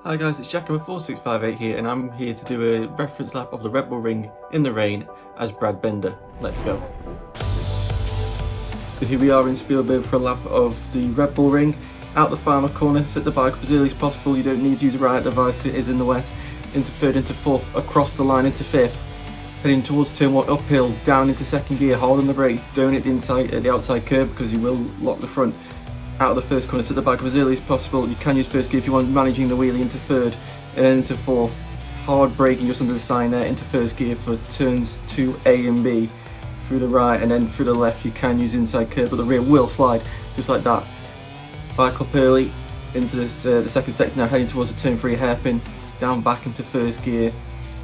Hi guys, it's Jacko4658 here, and I'm here to do a reference lap of the Red Bull Ring in the rain as Brad Binder. Let's go. So here we are in Spielberg for a lap of the Red Bull Ring. Out the final corner, set the bike up as early as possible. You don't need to use a right device because it is in the wet. Into third, into fourth, across the line into fifth. Heading towards turn one, uphill, down into second gear, holding the brakes. Don't hit the outside curb because you will lock the front. Out of the first corner, set the bike up as early as possible. You can use first gear if you want, managing the wheelie into third and then into fourth. Hard braking just under the sign there into first gear for turns 2A and B. Through the right and then through the left you can use inside curb, but the rear will slide just like that. Bike up early into this, the second sector now, heading towards the turn 3 hairpin. Down back into first gear,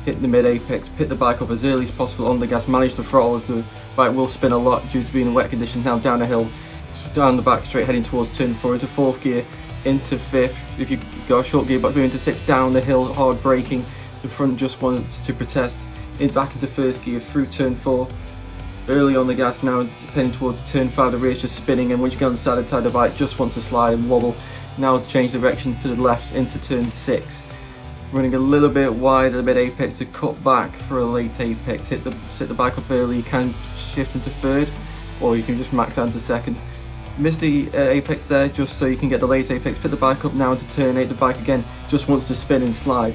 hit the mid apex, pick the bike up as early as possible on the gas, manage the throttle as the bike will spin a lot due to being in wet conditions. Now down the hill, down the back straight, heading towards turn 4 into fourth gear, into fifth. If you go a short gear but going into sixth, down the hill, hard braking. The front just wants to protest. Back into first gear through turn 4. Early on the gas now, heading towards turn 5. The rear's just spinning, and once you get on the side of the bike, just wants to slide and wobble. Now change direction to the left into turn 6. Running a little bit wide at the mid apex to cut back for a late apex. Set the bike up early. You can shift into third, or you can just max out into second. Miss the apex there just so you can get the late apex. Put the bike up now into turn 8. The bike again just wants to spin and slide.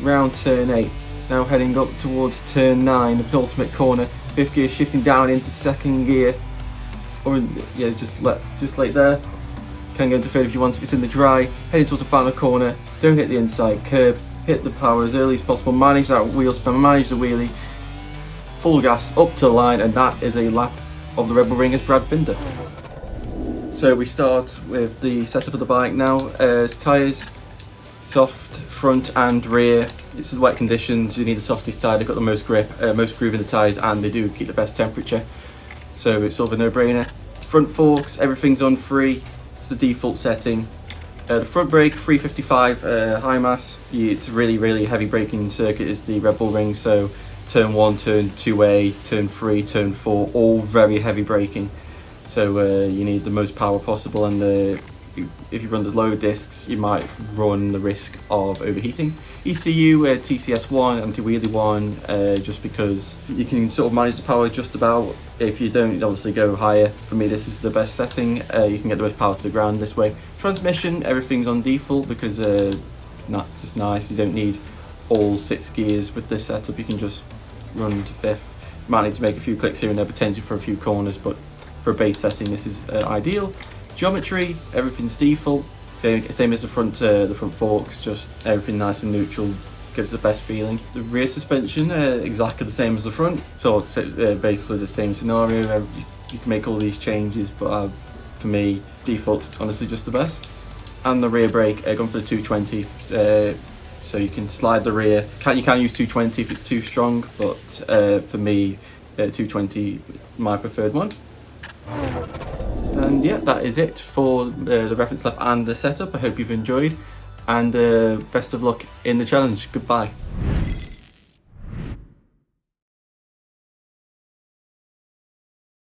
Round turn 8. Now heading up towards turn 9, the penultimate corner. Fifth gear shifting down into second gear. Or yeah, just like there. Can go into third if you want, if it's in the dry. Heading towards the final corner. Don't hit the inside curb. Hit the power as early as possible. Manage that wheel spin, manage the wheelie. Full gas up to the line, and that is a lap of the Red Bull Ring as Brad Binder. So we start with the setup of the bike now. Tyres, soft front and rear. It's wet conditions, you need the softest tyre. They've got the most grip, most groove in the tyres, and they do keep the best temperature. So it's sort of a no-brainer. Front forks, everything's on 3. It's the default setting. The front brake, 355 high mass. It's a really heavy braking circuit is the Red Bull Ring. So turn 1, turn 2A, turn 3, turn 4, all very heavy braking. So you need the most power possible, and if you run the low discs you might run the risk of overheating. ECU, TCS1, anti-wheelie one, just because you can sort of manage the power just about. If you don't obviously go higher, for me this is the best setting. You can get the most power to the ground this way. Transmission, everything's on default because just nice. You don't need all 6 gears with this setup. You can just run to 5th. You might need to make a few clicks here and there potentially for a few corners, but for a base setting this is ideal. Geometry, everything's default, same as the front forks, just everything nice and neutral, gives the best feeling. The rear suspension, exactly the same as the front, so it's basically the same scenario. You can make all these changes, but for me default's honestly just the best. And the rear brake, going for the 220, so you can slide the rear. You can use 220 if it's too strong, but for me 220 my preferred one. And yeah, that is it for the reference lap and the setup. I hope you've enjoyed, and best of luck in the challenge. Goodbye.